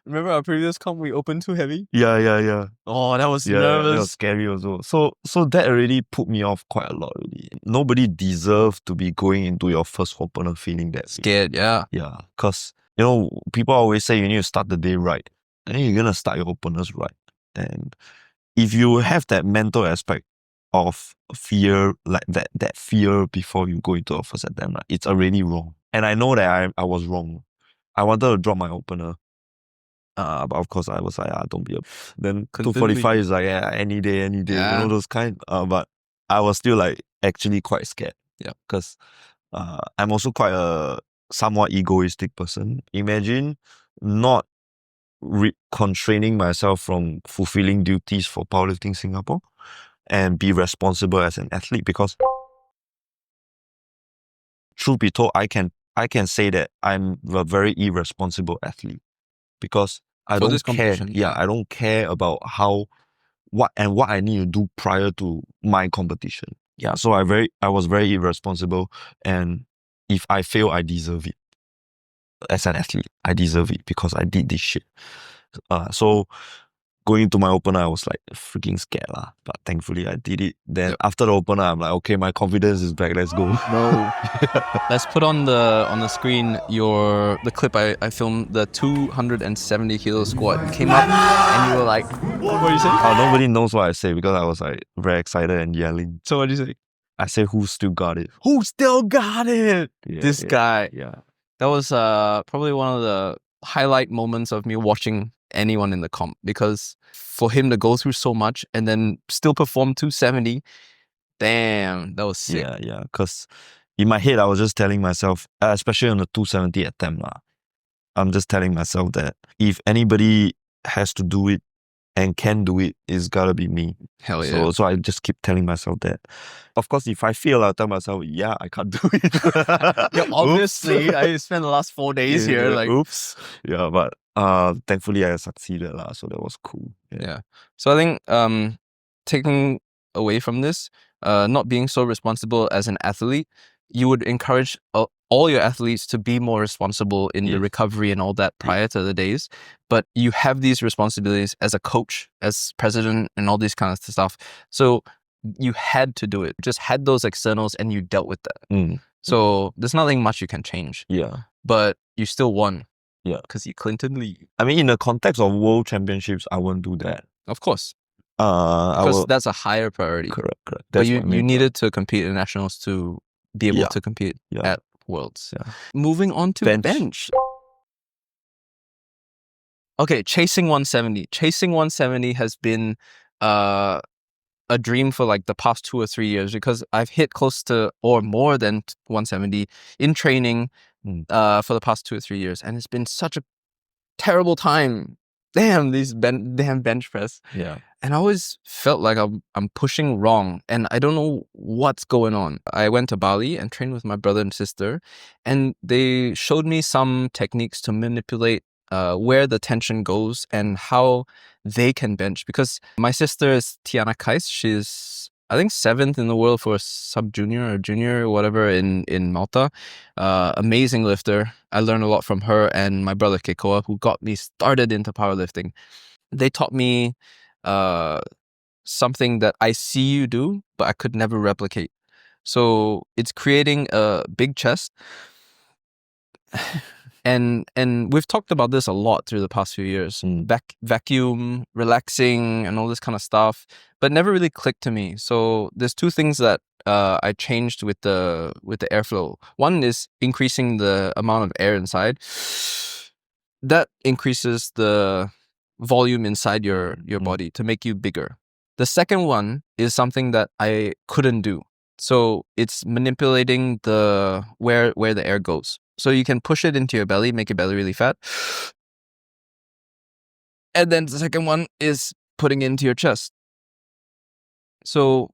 remember our previous comp we opened too heavy? Yeah. Oh, that was nervous. That was scary also. So that already put me off quite a lot already. Nobody deserves to be going into your first opener feeling that scared, yeah. Yeah. Because people always say you need to start the day right. And then you're gonna start your openers right. And if you have that mental aspect of fear, like that fear before you go into a first attempt, right, it's already wrong. And I know that I was wrong. I wanted to drop my opener. But of course I was like, don't be then 245 is like, any day, those kind. But I was still like actually quite scared. Yeah. Because I'm also quite a somewhat egoistic person. Imagine not constraining myself from fulfilling duties for Powerlifting Singapore and be responsible as an athlete, because truth be told, I can say that I'm a very irresponsible athlete because I don't care. Yeah, I don't care about what I need to do prior to my competition. Yeah, so I was very irresponsible, and if I fail, I deserve it. As an athlete, I deserve it because I did this shit. So going into my opener, I was like freaking scared lah. But thankfully, I did it. Then after the opener, I'm like, okay, my confidence is back. Let's go. No. Let's put on the screen the clip I filmed, the 270 kilo squat. You came up and you were like, what did you say? Nobody knows what I say because I was like very excited and yelling. So what did you say? I said, who still got it? Who still got it? This guy. Yeah. That was probably one of the highlight moments of me watching anyone in the comp, because for him to go through so much and then still perform 270, damn, that was sick. Yeah. Because in my head, I was just telling myself, especially on the 270 attempt, I'm just telling myself that if anybody has to do it and can do it, it's gotta be me. Hell yeah. So I just keep telling myself that. Of course, if I fail, I'll tell myself, yeah, I can't do it. Yeah, obviously, I spent the last 4 days here. Like, oops. Yeah, but thankfully I succeeded lah. So that was cool. Yeah. So I think taking away from this, not being so responsible as an athlete, you would encourage all your athletes to be more responsible in the recovery and all that prior to the days. But you have these responsibilities as a coach, as president, and all these kind of stuff. So you had to do it. Just had those externals and you dealt with that. So there's nothing much you can change. Yeah. But you still won. Yeah. Because you Clinton Lee. I mean, in the context of world championships, I won't do that. Of course. I Because will, that's a higher priority. correct. But That's you my main needed to compete in nationals to be able Yeah. to compete Yeah. at Worlds. Yeah. Moving on to bench. Okay, chasing 170. Chasing 170 has been a dream for like the past 2 or 3 years because I've hit close to or more than 170 in training for the past 2 or 3 years, and it's been such a terrible time. Damn, these damn bench press. Yeah. And I always felt like I'm pushing wrong and I don't know what's going on. I went to Bali and trained with my brother and sister, and they showed me some techniques to manipulate where the tension goes and how they can bench. Because my sister is Tiana Kais. She's, I think, 7th in the world for sub-junior or junior or whatever in Malta. Amazing lifter. I learned a lot from her and my brother Kekoa, who got me started into powerlifting. They taught me something that I see you do, but I could never replicate. So it's creating a big chest. And we've talked about this a lot through the past few years. Vacuum, relaxing, and all this kind of stuff, but never really clicked to me. So there's 2 things that I changed with the airflow. One is increasing the amount of air inside. That increases the volume inside your body to make you bigger. The second one is something that I couldn't do. So it's manipulating the where the air goes. So you can push it into your belly, make your belly really fat. And then the second one is putting it into your chest. So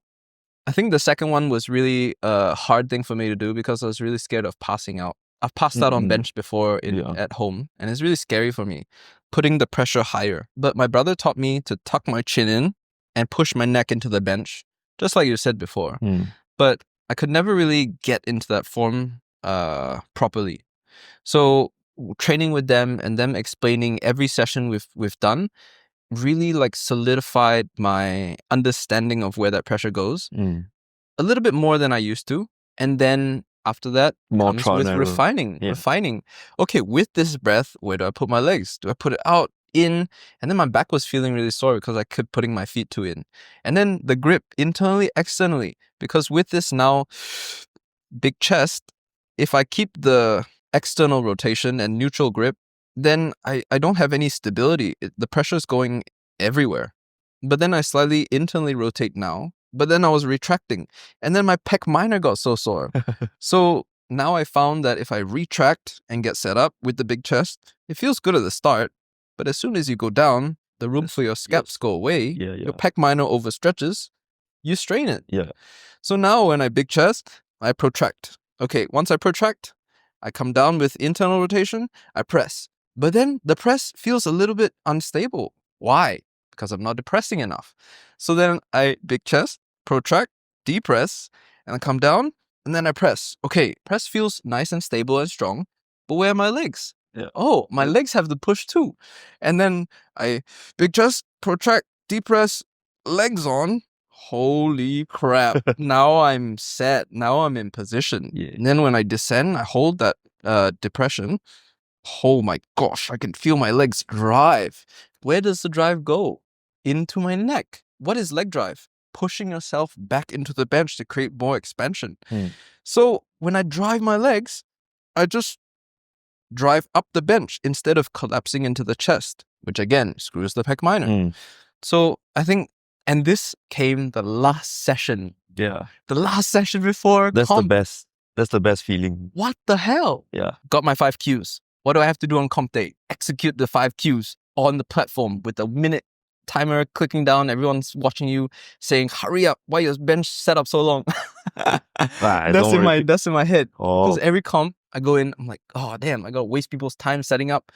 I think the second one was really a hard thing for me to do because I was really scared of passing out. I've passed out on bench before at home, and it's really scary for me, putting the pressure higher. But my brother taught me to tuck my chin in and push my neck into the bench, just like you said before. But I could never really get into that form properly. So training with them and them explaining every session we've done really like solidified my understanding of where that pressure goes a little bit more than I used to. And then after that comes with refining. Okay, with this breath, where do I put my legs? Do I put it out, in? And then my back was feeling really sore because I kept putting my feet too in. And then the grip, internally, externally, because with this now big chest, if I keep the external rotation and neutral grip, then I don't have any stability. The pressure is going everywhere. But then I slightly internally rotate now, but then I was retracting, and then my pec minor got so sore. So now I found that if I retract and get set up with the big chest, it feels good at the start, but as soon as you go down, the room for your scaps go away, your pec minor overstretches, you strain it. So now when I big chest, I protract. Okay, once I protract, I come down with internal rotation, I press. But then the press feels a little bit unstable. Why? Because I'm not depressing enough. So then I big chest, protract, depress, and I come down, and then I press. Okay, press feels nice and stable and strong, but where are my legs? Oh, my legs have the push too. And then I big chest, protract, depress, legs on. Holy crap. Now I'm set. Now I'm in position. And then when I descend, I hold that depression. Oh my gosh, I can feel my legs drive. Where does the drive go? Into my neck. What is leg drive? Pushing yourself back into the bench to create more expansion. So when I drive my legs, I just drive up the bench instead of collapsing into the chest, which again screws the pec minor. So I think, and this came the last session. The last session before That's the best. That's the best feeling. What the hell? Got my 5 Qs. What do I have to do on comp day? Execute the 5 Qs on the platform with a minute timer clicking down. Everyone's watching you saying, hurry up, why your bench set up so long? That's in my head. Because every comp I go in, I'm like, oh damn, I gotta waste people's time setting up.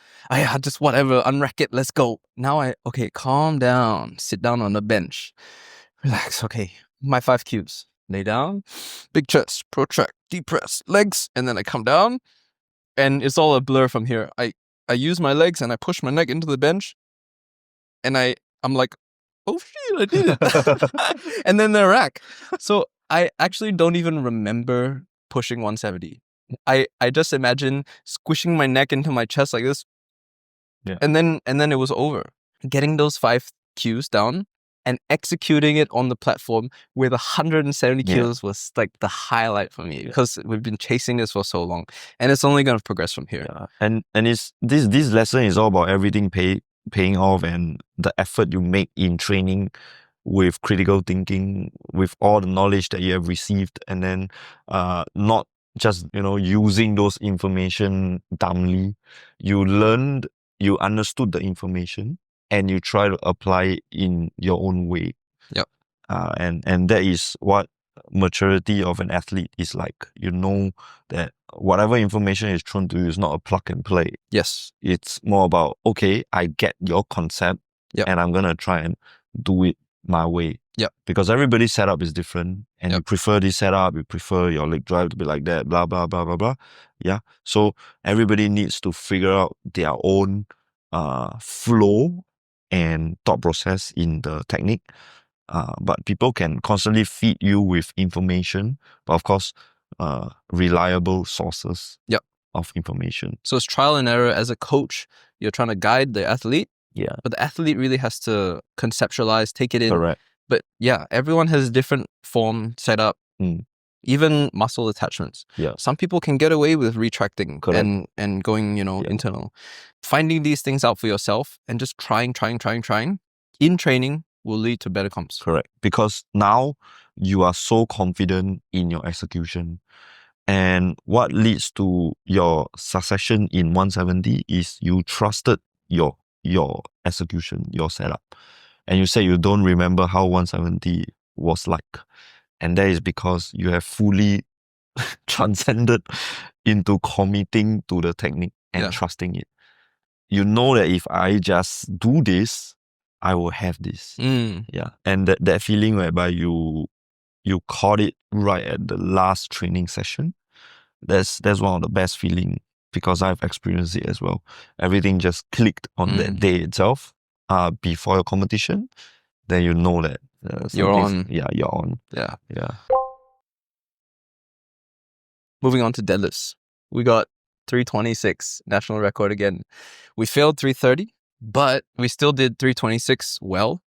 Just whatever, unrack it, let's go. Now okay, calm down, sit down on the bench. Relax, okay, my 5 Qs. Lay down, big chest, protract, depress, legs, and then I come down, and it's all a blur from here. I use my legs and I push my neck into the bench, and I'm like, oh shit, I did it. And then the rack. So I actually don't even remember pushing 170. I just imagine squishing my neck into my chest like this, Yeah. And then it was over. Getting those 5 Qs down and executing it on the platform with 170 kilos was like the highlight for me because we've been chasing this for so long, and it's only going to progress from here. Yeah. And it's this lesson is all about everything paying off and the effort you make in training with critical thinking, with all the knowledge that you have received, and then not just using those information dumbly. You learned, you understood the information, and you try to apply it in your own way. Yep. And that is what maturity of an athlete is like. You know that whatever information is thrown to you is not a plug and play. Yes. It's more about, okay, I get your concept, and I'm gonna try and do it my way. Yep. Because everybody's setup is different, and you prefer this setup, you prefer your leg drive to be like that, blah blah blah blah blah. Yeah. So everybody needs to figure out their own flow and thought process in the technique. But people can constantly feed you with information, but of course, reliable sources of information. So it's trial and error. As a coach, you're trying to guide the athlete. Yeah. But the athlete really has to conceptualize, take it in. Correct. But yeah, everyone has different form, setup, even muscle attachments. Yeah. Some people can get away with retracting and going, internal. Finding these things out for yourself and just trying in training will lead to better comps. Correct. Because now you are so confident in your execution. And what leads to your succession in 170 is you trusted your execution, your setup. And you say you don't remember how 170 was like. And that is because you have fully transcended into committing to the technique and trusting it. You know that if I just do this, I will have this. Yeah. And that feeling whereby you caught it right at the last training session, that's one of the best feeling, because I've experienced it as well. Everything just clicked on that day itself. Before your competition, then you know that you're on. Yeah, you're on. Yeah. Yeah. Moving on to deadlifts. We got 326 national record again. We failed 330, but we still did 326 well.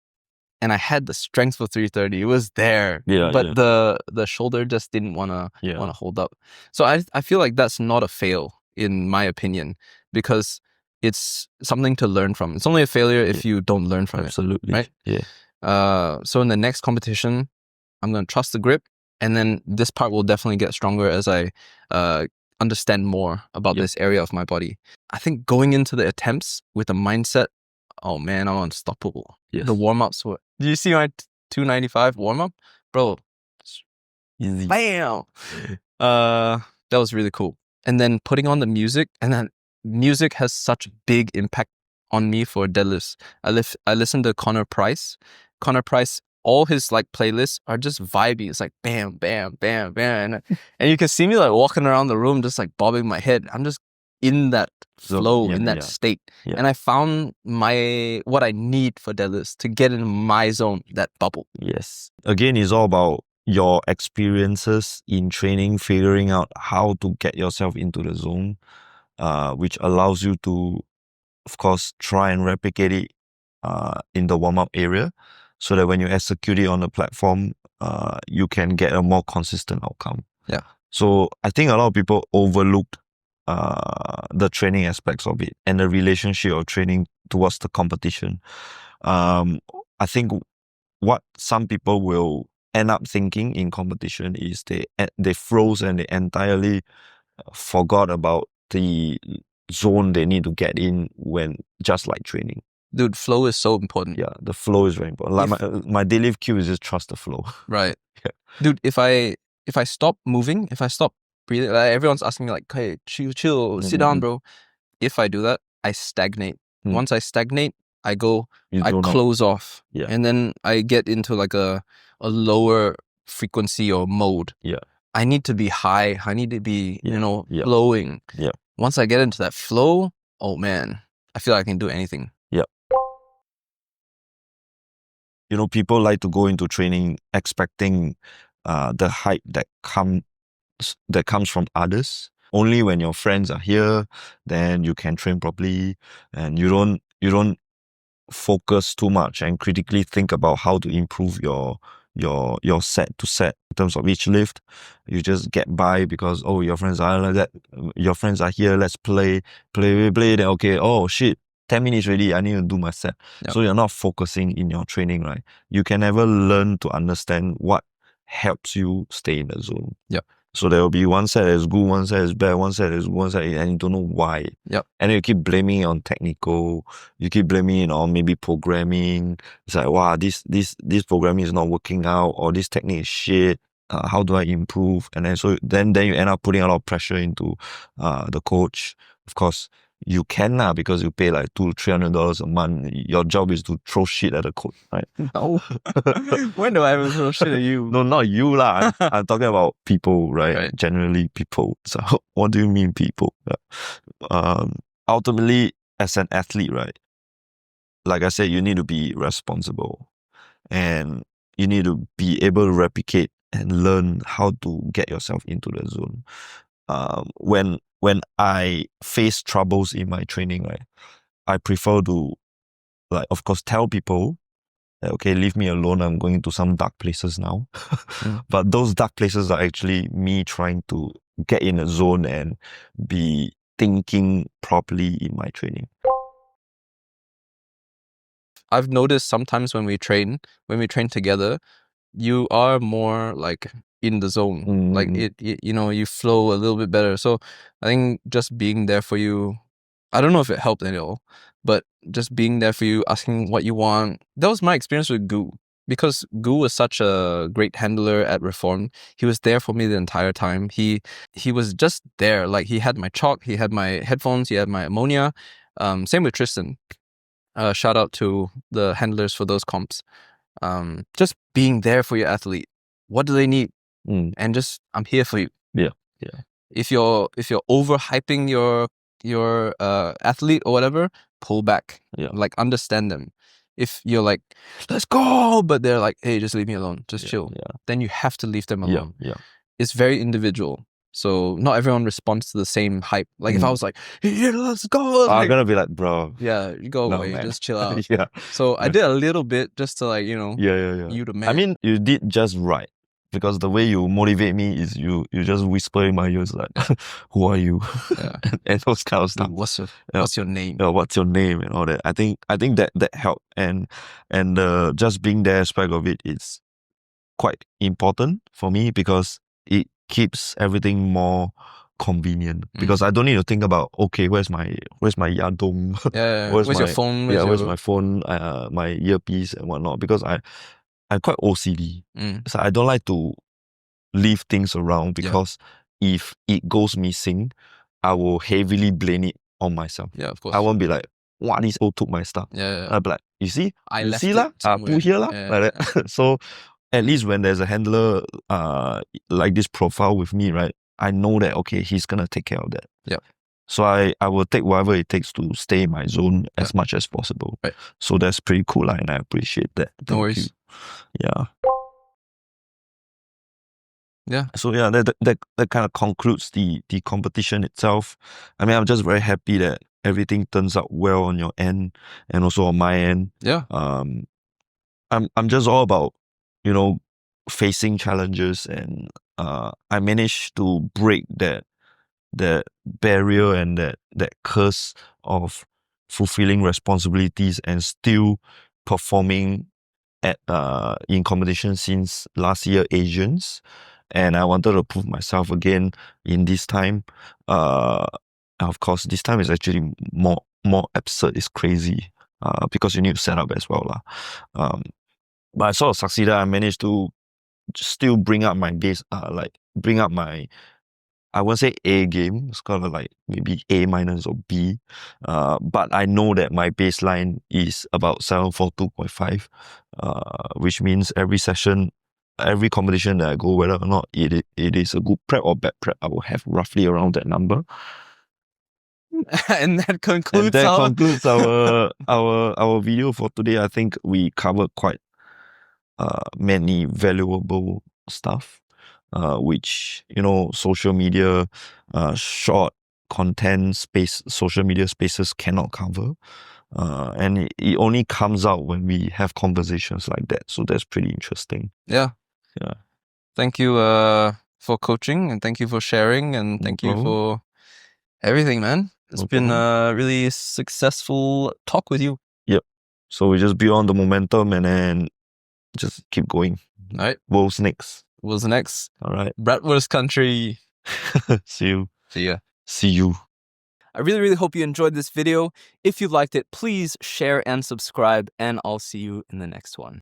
And I had the strength for 330. It was there. But the shoulder just didn't wanna hold up. So I feel like that's not a fail, in my opinion, because it's something to learn from. It's only a failure if you don't learn from Absolutely. it. Right? Yeah. So in the next competition, I'm gonna trust the grip, and then this part will definitely get stronger as I understand more about this area of my body. I think going into the attempts with a mindset, oh man, I'm unstoppable. Yes. The warm-ups were... Did you see my 295 warm-up? Bro, Easy. Bam! That was really cool. And then putting on the music, and then music has such a big impact on me for deadlifts. I listen to Connor Price. Connor Price, all his playlists are just vibey. It's like bam, bam, bam, bam. And you can see me walking around the room just bobbing my head. I'm just in that flow, in that state. Yeah. And I found what I need for deadlifts to get in my zone, that bubble. Yes. Again, it's all about your experiences in training, figuring out how to get yourself into the zone, which allows you to, of course, try and replicate it in the warm-up area, so that when you execute it on the platform, you can get a more consistent outcome. Yeah. So I think a lot of people overlooked the training aspects of it and the relationship of training towards the competition. I think what some people will end up thinking in competition is they froze and they entirely forgot about the zone they need to get in when just like training. Dude, flow is so important. Yeah, the flow is very important. My daily cue is just trust the flow. Right. Yeah. Dude, if I stop moving, if I stop breathing, everyone's asking me hey, chill, sit down, bro. If I do that, I stagnate. Once I stagnate, I close off. Yeah. And then I get into a lower frequency or mode. Yeah. I need to be high. I need to be, flowing. Yeah. Once I get into that flow, oh man, I feel like I can do anything. Yeah. People like to go into training expecting the hype that comes from others. Only when your friends are here, then you can train properly, and you don't focus too much and critically think about how to improve your set to set in terms of each lift. You just get by because your friends are like that. Your friends are here. Let's play. Then okay. Oh shit. 10 minutes already, I need to do my set. Yep. So you're not focusing in your training, right? You can never learn to understand what helps you stay in the zone. Yep. So there will be one set is good, one set is bad, one set is good, one set, and you don't know why. Yep. And you keep blaming it on technical, you keep blaming it on maybe programming. It's like, wow, this programming is not working out, or this technique is shit. How do I improve? And then you end up putting a lot of pressure into the coach. Of course, you can now because you pay like $200-300 a month. Your job is to throw shit at the coach, right? No. When do I ever throw shit at you? No, not you lah. I'm talking about people, right? Generally people. So what do you mean people? Ultimately, as an athlete, right? Like I said, you need to be responsible, and you need to be able to replicate and learn how to get yourself into the zone. When I face troubles in my training, right, I prefer to, like, of course, tell people that, okay, leave me alone. I'm going to some dark places now. But those dark places are actually me trying to get in a zone and be thinking properly in my training. I've noticed sometimes when we train together, you are more like in the zone. Like it, you flow a little bit better. So I think just being there for you, I don't know if it helped at all, but just being there for you, asking what you want. That was my experience with Gu, because Gu was such a great handler at Reform. He was there for me the entire time. He was just there. Like, he had my chalk, he had my headphones, he had my ammonia. Same with Tristan. Shout out to the handlers for those comps. Just being there for your athlete. What do they need? And just, I'm here for you. Yeah. If you're overhyping your athlete or whatever, pull back. Like, understand them. If you're like, let's go, but they're like, hey, just leave me alone, just chill, then you have to leave them alone. It's very individual. So not everyone responds to the same hype. Like, if I was like, yeah, let's go, I'm gonna be like, bro, you go away, man. Just chill out. Yeah. So I did a little bit just to, like, you the man. I mean, you did just right, because the way you motivate me is you just whisper in my ears like, who are you? and those kind of stuff. Dude, what's your name? What's your name and all that. I think that helped, and just being there aspect of it is quite important for me, because it keeps everything more convenient, because I don't need to think about, okay, where's my yadong, where's your phone, where's my phone, my earpiece and whatnot, because I'm quite OCD. So I don't like to leave things around, because if it goes missing, I will heavily blame it on myself. Of course. I won't be like, what, this all took my stuff. I'll be like, you see lah, put here lah, like that. So at least when there's a handler like this profile with me, right, I know that, okay, he's gonna take care of that. So I will take whatever it takes to stay in my zone as much as possible. So that's pretty cool, and I appreciate that. No worries. So that kind of concludes the competition itself. I mean, I'm just very happy that everything turns out well on your end and also on my end. I'm just all about, facing challenges, and I managed to break that barrier and that curse of fulfilling responsibilities and still performing at in competition since last year Asians. And I wanted to prove myself again in this time. Of course, this time is actually more absurd. It's crazy because you need to set up as well lah. But I sort of succeeded. I managed to still bring up my base, bring up my, I won't say A game, it's kind of like maybe A minus or B. But I know that my baseline is about 742.5, which means every session, every competition that I go, whether or not it is a good prep or bad prep, I will have roughly around that number. And that concludes our video for today. I think we covered quite many valuable stuff. which, social media, short content space, social media spaces cannot cover. And it only comes out when we have conversations like that. So that's pretty interesting. Yeah. Yeah. Thank you for coaching, and thank you for sharing, and No thank you problem. for everything, man. It's No been problem. a really successful talk with you. Yep. So we just build on the momentum and then just keep going. All right. Wolves next. What's next? All right. Bratwurst country. See you. See ya. See you. I really, really hope you enjoyed this video. If you liked it, please share and subscribe, and I'll see you in the next one.